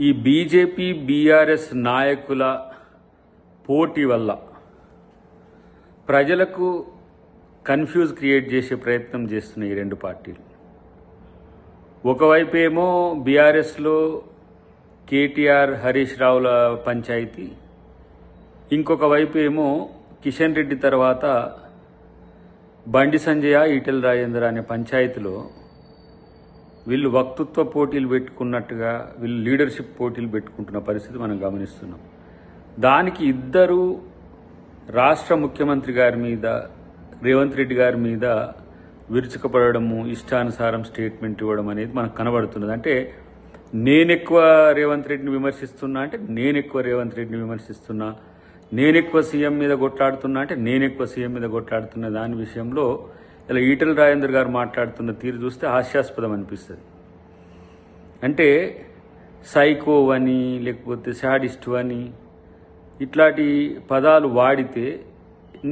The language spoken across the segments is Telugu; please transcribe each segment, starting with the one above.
ఈ బీజేపీ బీఆర్ఎస్ నాయకుల పోటీ వల్ల ప్రజలకు కన్ఫ్యూజ్ క్రియేట్ చేసే ప్రయత్నం చేస్తున్నాయి ఈ రెండు పార్టీలు. ఒకవైపు ఏమో బీఆర్ఎస్లో కేటీఆర్ హరీష్ రావుల పంచాయతీ, ఇంకొక వైపు ఏమో కిషన్ రెడ్డి తర్వాత బండి సంజయ ఈటెల రాజేందర్ అనే పంచాయతీలో వీళ్ళు వక్తృత్వ పోటీలు పెట్టుకున్నట్టుగా వీళ్ళు లీడర్షిప్ పోటీలు పెట్టుకుంటున్న పరిస్థితి మనం గమనిస్తున్నాం. దానికి ఇద్దరు రాష్ట్ర ముఖ్యమంత్రి గారి మీద, రేవంత్ రెడ్డి గారి మీద విరుచుకుపడము, ఇష్టానుసారం స్టేట్మెంట్ ఇవ్వడం అనేది మనకు కనబడుతున్నది. అంటే నేనెక్కువ రేవంత్ రెడ్డిని విమర్శిస్తున్నా అంటే నేనెక్కువ రేవంత్ రెడ్డిని విమర్శిస్తున్నా, నేనెక్కువ సీఎం మీద కొట్లాడుతున్నా అంటే నేనెక్కువ సీఎం మీద కొట్లాడుతున్న దాని విషయంలో ఇలా ఈటెల రాజేందర్ గారు మాట్లాడుతున్న తీరు చూస్తే హాస్యాస్పదం అనిపిస్తుంది. అంటే సైకో అని లేకపోతే శాడిస్టు అని ఇట్లాంటి పదాలు వాడితే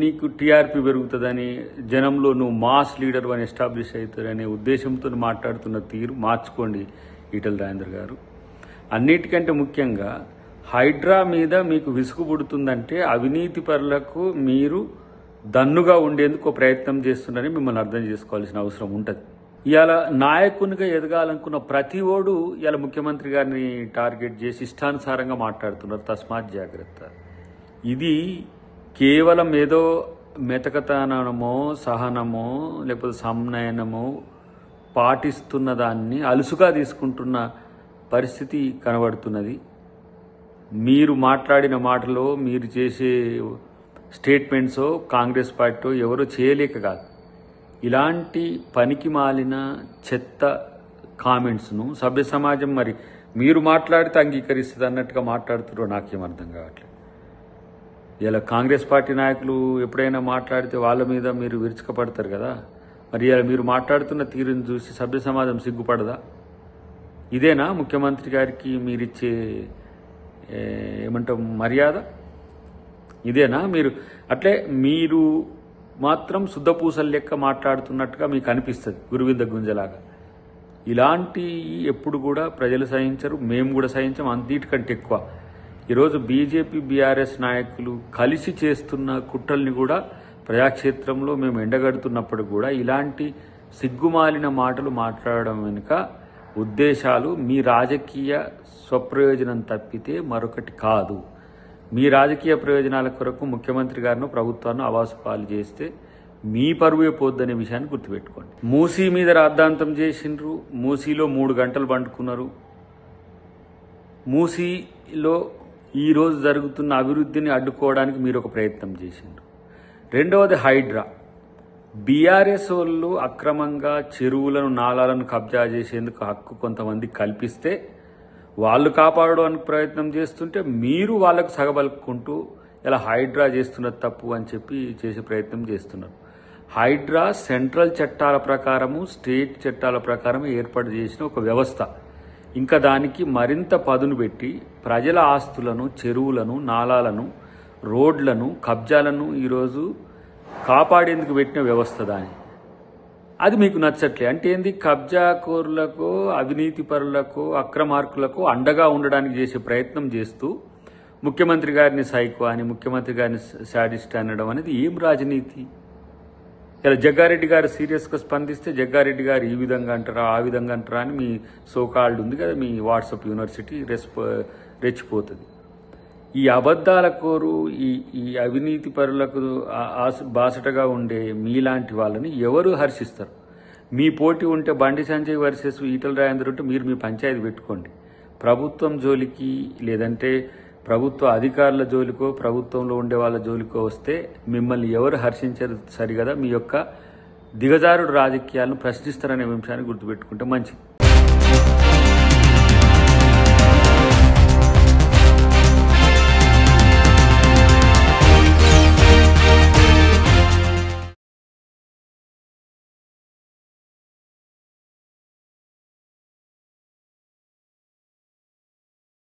నీకు టీఆర్పీ పెరుగుతుందని, జనంలో నువ్వు మాస్ లీడర్ అని ఎస్టాబ్లిష్ అవుతారనే ఉద్దేశంతో మాట్లాడుతున్న తీరు మార్చుకోండి ఈటెల రాజేందర్ గారు. అన్నిటికంటే ముఖ్యంగా హైడ్రా మీద మీకు విసుగు పుడుతుందంటే అవినీతి పరులకు మీరు దన్నుగా ఉండేందుకు ప్రయత్నం చేస్తున్నారని మిమ్మల్ని అర్థం చేసుకోవాల్సిన అవసరం ఉంటుంది. ఇవాళ నాయకునిగా ఎదగాలనుకున్న ప్రతి ఓడు ఇవాళ ముఖ్యమంత్రి గారిని టార్గెట్ చేసి ఇష్టానుసారంగా మాట్లాడుతున్నారు. తస్మాత్ జాగ్రత్త. ఇది కేవలం ఏదో మెతకతనమో సహనమో లేకపోతే సంనయనమో పాటిస్తున్న దాన్ని అలుసుగా తీసుకుంటున్న పరిస్థితి కనబడుతున్నది. మీరు మాట్లాడిన మాటలో, మీరు చేసే స్టేట్మెంట్సో కాంగ్రెస్ పార్టీ ఎవరో చేయలేక కాదు, ఇలాంటి పనికి మాలిన చెత్త కామెంట్స్ను సభ్య సమాజం మరి మీరు మాట్లాడితే అంగీకరిస్తుంది అన్నట్టుగా మాట్లాడుతున్నారో నాకేం అర్థం కావట్లేదు. ఇలా కాంగ్రెస్ పార్టీ నాయకులు ఎప్పుడైనా మాట్లాడితే వాళ్ళ మీద మీరు విరుచుకపడతారు కదా, మరి ఇలా మీరు మాట్లాడుతున్న తీరుని చూసి సభ్య సమాజం సిగ్గుపడదా? ఇదేనా ముఖ్యమంత్రి గారికి మీరిచ్చే ఏమంటాం మర్యాద? ఇదేనా? మీరు అట్లే మీరు మాత్రం శుద్ధపూసలు లెక్క మాట్లాడుతున్నట్టుగా మీకు అనిపిస్తుంది, గురువింద గుంజలాగా. ఇలాంటి ఎప్పుడు కూడా ప్రజలు సహించరు, మేము కూడా సహించం. అన్నిటికంటే ఎక్కువ ఈరోజు బీజేపీ బీఆర్ఎస్ నాయకులు కలిసి చేస్తున్న కుట్రల్ని కూడా ప్రజాక్షేత్రంలో మేము ఎండగడుతున్నప్పుడు కూడా ఇలాంటి సిగ్గుమాలిన మాటలు మాట్లాడడం వెనుక ఉద్దేశాలు మీ రాజకీయ స్వప్రయోజనం తప్పితే మరొకటి కాదు. మీ రాజకీయ ప్రయోజనాల కొరకు ముఖ్యమంత్రి గారిని, ప్రభుత్వాన్ని అవాసుపాలు చేస్తే మీ పరువే పోద్దనే విషయాన్ని గుర్తుపెట్టుకోండి. మూసీ మీద రాద్ధాంతం చేసిండ్రు, మూసీలో 3 గంటలు పండుకున్నారు. మూసీలో ఈరోజు జరుగుతున్న అభివృద్ధిని అడ్డుకోవడానికి మీరు ఒక ప్రయత్నం చేసిండ్రు. రెండవది హైడ్రా. బీఆర్ఎస్ వాళ్ళు అక్రమంగా చెరువులను, నాలాలను కబ్జా చేసేందుకు హక్కు కొంతమంది కల్పిస్తే వాళ్ళు కాపాడడానికి ప్రయత్నం చేస్తుంటే మీరు వాళ్ళకు సగబలుకుంటూ ఇలా హైడ్రా చేస్తున్నది తప్పు అని చెప్పి చేసే ప్రయత్నం చేస్తున్నారు. హైడ్రా సెంట్రల్ చట్టాల ప్రకారము, స్టేట్ చట్టాల ప్రకారం ఏర్పాటు చేసిన ఒక వ్యవస్థ. ఇంకా దానికి మరింత పదును పెట్టి ప్రజల ఆస్తులను, చెరువులను, నాలాలను, రోడ్లను, కబ్జాలను ఈరోజు కాపాడేందుకు పెట్టిన వ్యవస్థ దాని. అది మీకు నచ్చట్లే అంటే ఏంది? కబ్జాకోరులకు, అవినీతి పరులకు, అక్రమార్కులకు అండగా ఉండడానికి చేసే ప్రయత్నం చేస్తూ ముఖ్యమంత్రి గారిని సైకో అని, ముఖ్యమంత్రి గారిని శాడిస్ట్ అనడం అనేది ఏం రాజనీతి? ఇలా జగ్గారెడ్డి గారు సీరియస్గా స్పందిస్తే జగ్గారెడ్డి గారు ఈ విధంగా అంటారా, ఆ విధంగా అంటారా అని మీ సోకాల్డ్ ఉంది కదా, మీ వాట్సాప్ యూనివర్సిటీ రెచ్చిపోతుంది. ఈ అబద్ధాల కోరు, ఈ అవినీతి పరులకు బాసటగా ఉండే మీలాంటి వాళ్ళని ఎవరు హర్షిస్తారు? మీ పోటీ ఉంటే బండి సంజయ్ వర్సెస్ ఈటెల రాజేందర్ ఉంటే మీరు మీ పంచాయతీ పెట్టుకోండి. ప్రభుత్వం జోలికి లేదంటే ప్రభుత్వ అధికారుల జోలికో, ప్రభుత్వంలో ఉండే వాళ్ళ జోలికో వస్తే మిమ్మల్ని ఎవరు హర్షించరు సరిగదా? మీ యొక్క దిగజారుడు రాజకీయాలను ప్రశ్నిస్తారనే అంశాన్ని గుర్తుపెట్టుకుంటే మంచిది.